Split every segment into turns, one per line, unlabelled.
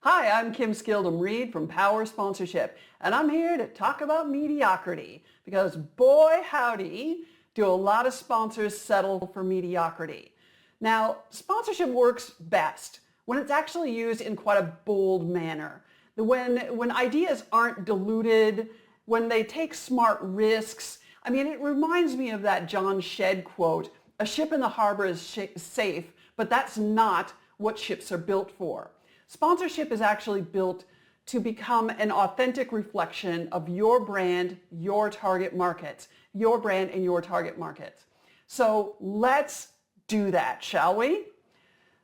Hi, I'm Kim Skildum-Reid from Power Sponsorship, and I'm here to talk about mediocrity because boy howdy, do a lot of sponsors settle for mediocrity. Now, sponsorship works best when it's actually used in quite a bold manner. When ideas aren't diluted, when they take smart risks. I mean, it reminds me of that John Shedd quote, "A ship in the harbor is safe, but that's not what ships are built for." Sponsorship is actually built to become an authentic reflection of your brand, your target markets, your brand and your target markets. So let's do that, shall we?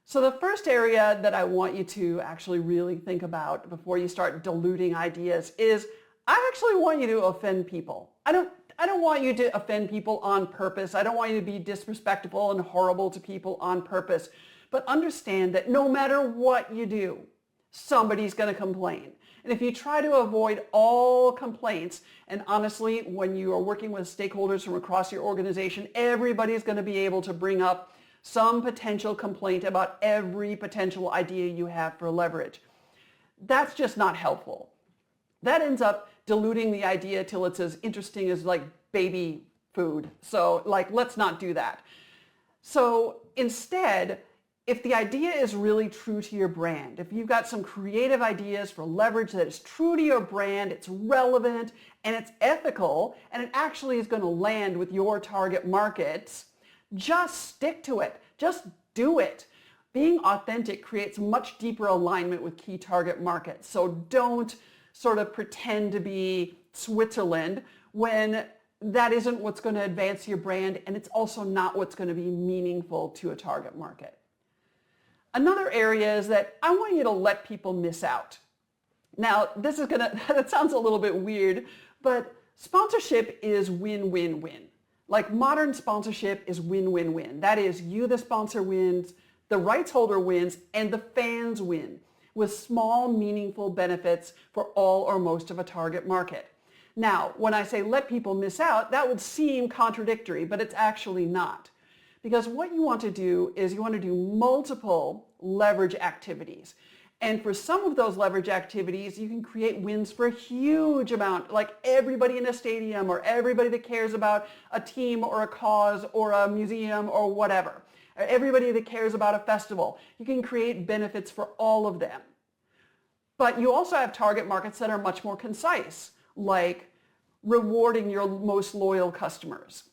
So the first area that I want you to actually really think about before you start diluting ideas is I actually want you to offend people. I don't want you to offend people on purpose. I don't want you to be disrespectful and horrible to people on purpose. But understand that no matter what you do, somebody's going to complain. And if you try to avoid all complaints, and honestly, when you are working with stakeholders from across your organization, everybody's going to be able to bring up some potential complaint about every potential idea you have for leverage. That's just not helpful. That ends up diluting the idea till it's as interesting as like baby food. So let's not do that. So instead, if the idea is really true to your brand, if you've got some creative ideas for leverage that is true to your brand, it's relevant and it's ethical, and it actually is going to land with your target markets, just stick to it. Just do it. Being authentic creates much deeper alignment with key target markets. So don't sort of pretend to be Switzerland when that isn't what's going to advance your brand, and it's also not what's going to be meaningful to a target market. Another area is that I want you to let people miss out. Now, that sounds a little bit weird, but sponsorship is win-win-win. Like modern sponsorship is win-win-win. That is, you, the sponsor, wins, the rights holder wins, and the fans win, with small, meaningful benefits for all or most of a target market. Now, when I say let people miss out, that would seem contradictory, but it's actually not. Because what you want to do is you want to do multiple leverage activities. And for some of those leverage activities, you can create wins for a huge amount, like everybody in a stadium or everybody that cares about a team or a cause or a museum or whatever. Or everybody that cares about a festival. You can create benefits for all of them. But you also have target markets that are much more concise, like rewarding your most loyal customers.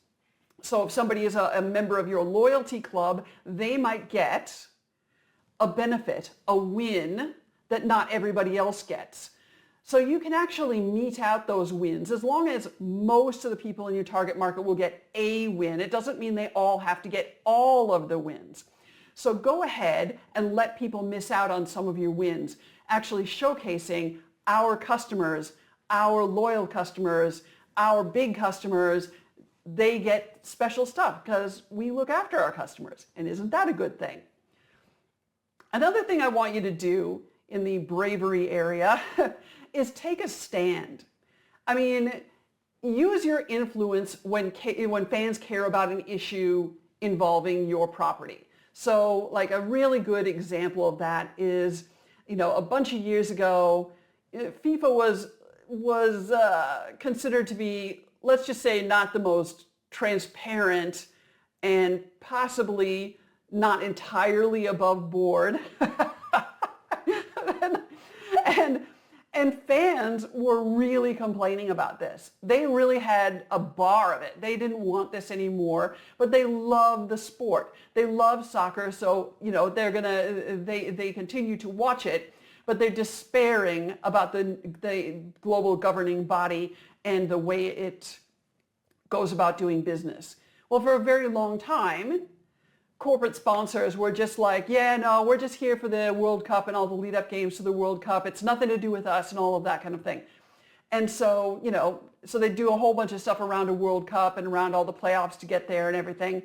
So if somebody is a member of your loyalty club, they might get a benefit, a win that not everybody else gets. So you can actually mete out those wins as long as most of the people in your target market will get a win. It doesn't mean they all have to get all of the wins. So go ahead and let people miss out on some of your wins, actually showcasing our customers, our loyal customers, our big customers. They get special stuff because we look after our customers. And isn't that a good thing? Another thing I want you to do in the bravery area is take a stand. I mean, use your influence when fans care about an issue involving your property. So like a really good example of that is, a bunch of years ago, FIFA was considered to be, let's just say, not the most transparent and possibly not entirely above board. and fans were really complaining about this. They really had a bar of it. They didn't want this anymore, but they love the sport. They love soccer, so they continue to watch it, but they're despairing about the global governing body and the way it goes about doing business. Well, for a very long time, corporate sponsors were just like, yeah, no, we're just here for the World Cup and all the lead-up games to the World Cup. It's nothing to do with us and all of that kind of thing. And so, so they do a whole bunch of stuff around a World Cup and around all the playoffs to get there and everything.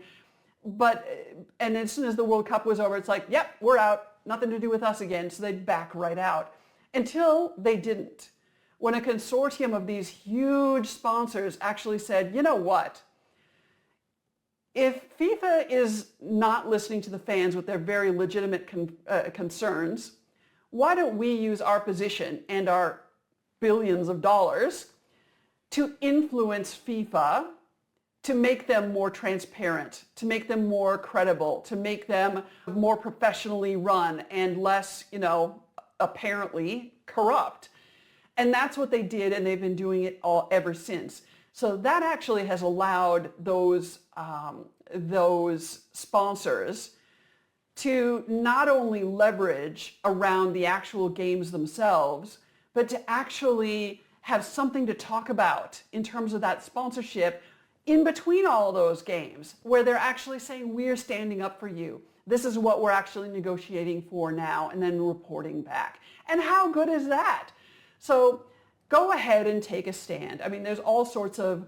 And as soon as the World Cup was over, it's like, yep, we're out. Nothing to do with us again. So they'd back right out until they didn't. When a consortium of these huge sponsors actually said, you know what? If FIFA is not listening to the fans with their very legitimate concerns, why don't we use our position and our billions of dollars to influence FIFA, to make them more transparent, to make them more credible, to make them more professionally run and less, apparently corrupt. And that's what they did, and they've been doing it all ever since. So that actually has allowed those sponsors to not only leverage around the actual games themselves, but to actually have something to talk about in terms of that sponsorship in between all those games, where they're actually saying, we're standing up for you. This is what we're actually negotiating for now, and then reporting back. And how good is that? So go ahead and take a stand. I mean, there's all sorts of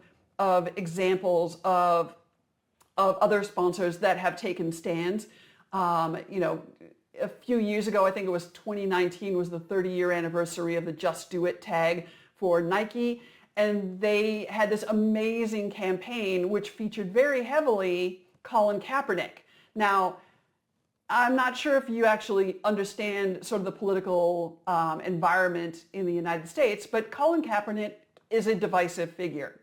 examples of other sponsors that have taken stands. A few years ago, I think it was 2019, was the 30-year anniversary of the Just Do It tag for Nike. And they had this amazing campaign which featured very heavily Colin Kaepernick. Now, I'm not sure if you actually understand sort of the political environment in the United States, but Colin Kaepernick is a divisive figure.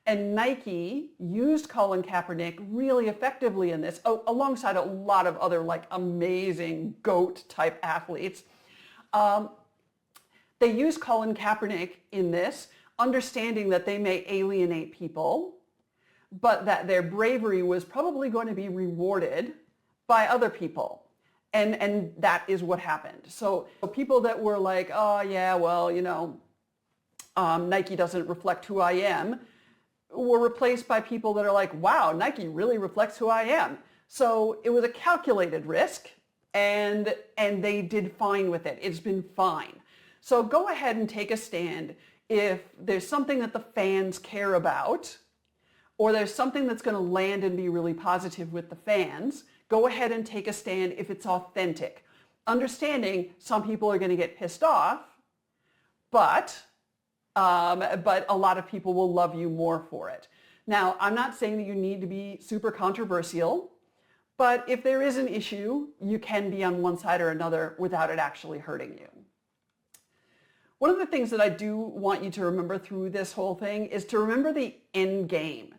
And Nike used Colin Kaepernick really effectively in this, alongside a lot of other amazing GOAT type athletes. They used Colin Kaepernick in this, understanding that they may alienate people, but that their bravery was probably going to be rewarded by other people. And that is what happened. So people that were like, oh yeah, well, Nike doesn't reflect who I am, were replaced by people that are like, wow, Nike really reflects who I am. So it was a calculated risk, and they did fine with it. It's been fine. So go ahead and take a stand. If there's something that the fans care about, or there's something that's going to land and be really positive with the fans, go ahead and take a stand if it's authentic. Understanding some people are going to get pissed off, but a lot of people will love you more for it. Now, I'm not saying that you need to be super controversial, but if there is an issue, you can be on one side or another without it actually hurting you. One of the things that I do want you to remember through this whole thing is to remember the end game.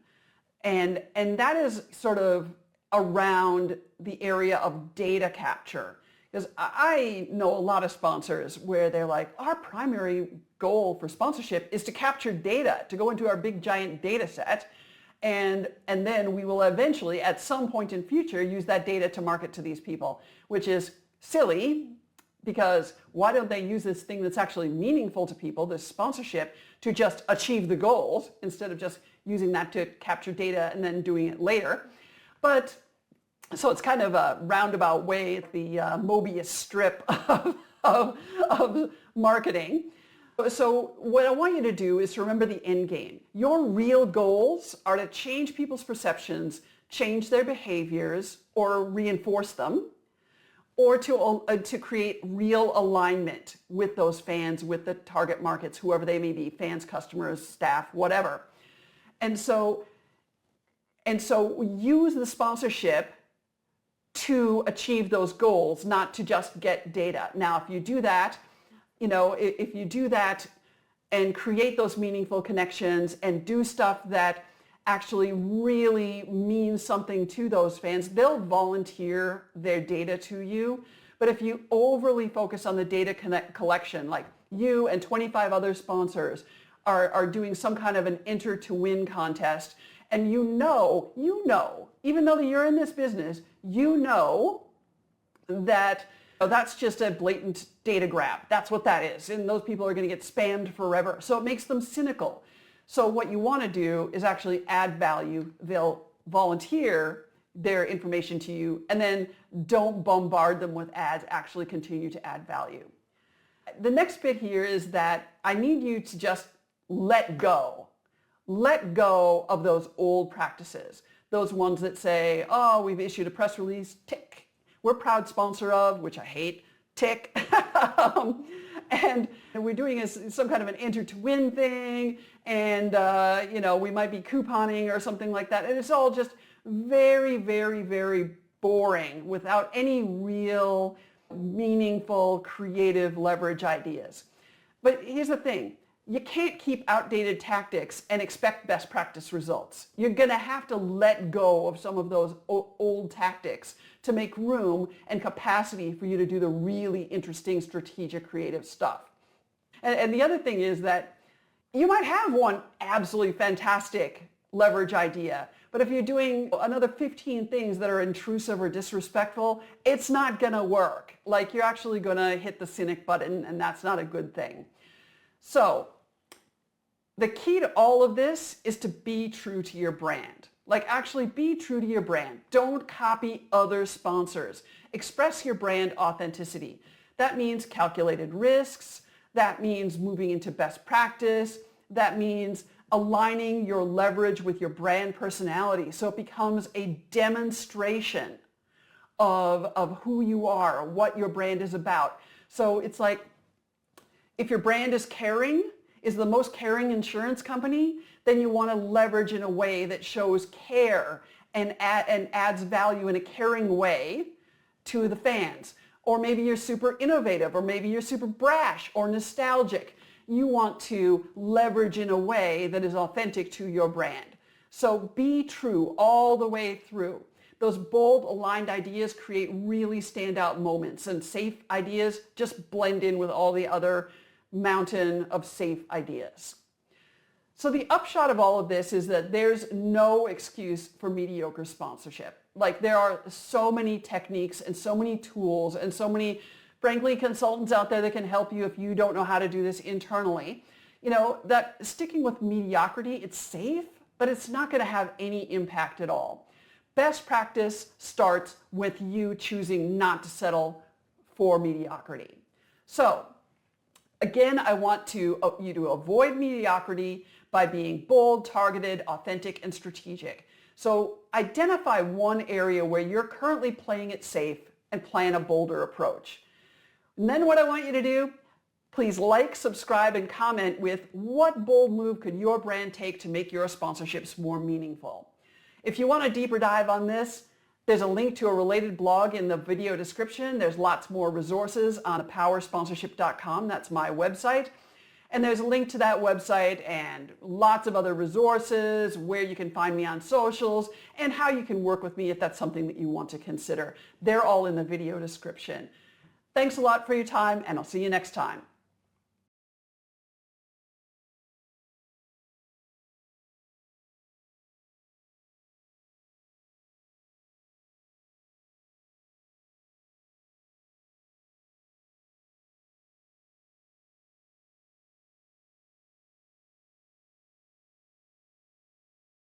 And that is sort of around the area of data capture. Because I know a lot of sponsors where they're like, our primary goal for sponsorship is to capture data, to go into our big giant data set. And then we will eventually, at some point in future, use that data to market to these people, which is silly, because why don't they use this thing that's actually meaningful to people, this sponsorship, to just achieve the goals instead of just using that to capture data and then doing it later. But so it's kind of a roundabout way, the Mobius strip of marketing. So what I want you to do is to remember the end game. Your real goals are to change people's perceptions, change their behaviors, or reinforce them, or to create real alignment with those fans, with the target markets, whoever they may be, fans, customers, staff, whatever. And so use the sponsorship to achieve those goals, not to just get data. Now, if you do that, and create those meaningful connections and do stuff that actually really means something to those fans, they'll volunteer their data to you. But if you overly focus on the data collection, like you and 25 other sponsors are doing some kind of an enter to win contest, and you know, even though you're in this business, you know that that's just a blatant data grab. That's what that is. And those people are going to get spammed forever. So it makes them cynical. So what you want to do is actually add value. They'll volunteer their information to you, and then don't bombard them with ads. Actually continue to add value. The next bit here is that I need you to just let go. Let go of those old practices. Those ones that say, oh, we've issued a press release, tick. We're proud sponsor of, which I hate, tick. And we're doing some kind of an enter to win thing, and we might be couponing or something like that. And it's all just very, very, very boring without any real meaningful, creative leverage ideas. But here's the thing. You can't keep outdated tactics and expect best practice results. You're going to have to let go of some of those old tactics to make room and capacity for you to do the really interesting, strategic, creative stuff. And the other thing is that you might have one absolutely fantastic leverage idea, but if you're doing another 15 things that are intrusive or disrespectful, it's not going to work. Like, you're actually going to hit the cynic button, and that's not a good thing. So the key to all of this is to be true to your brand. Like, actually be true to your brand. Don't copy other sponsors. Express your brand authenticity. That means calculated risks. That means moving into best practice. That means aligning your leverage with your brand personality so it becomes a demonstration of who you are, what your brand is about. So it's like, if your brand is caring, is the most caring insurance company, then you want to leverage in a way that shows care and adds value in a caring way to the fans. Or maybe you're super innovative, or maybe you're super brash or nostalgic. You want to leverage in a way that is authentic to your brand. So be true all the way through. Those bold, aligned ideas create really standout moments, and safe ideas just blend in with all the other mountain of safe ideas. So the upshot of all of this is that there's no excuse for mediocre sponsorship. Like, there are so many techniques and so many tools and so many, frankly, consultants out there that can help you if you don't know how to do this internally. You know, that sticking with mediocrity, it's safe, but it's not going to have any impact at all. Best practice starts with you choosing not to settle for mediocrity. So again, I want you to avoid mediocrity by being bold, targeted, authentic, and strategic. So identify one area where you're currently playing it safe and plan a bolder approach. And then what I want you to do, please like, subscribe, and comment with what bold move could your brand take to make your sponsorships more meaningful. If you want a deeper dive on this, there's a link to a related blog in the video description. There's lots more resources on powersponsorship.com. That's my website. And there's a link to that website and lots of other resources, where you can find me on socials, and how you can work with me if that's something that you want to consider. They're all in the video description. Thanks a lot for your time, and I'll see you next time.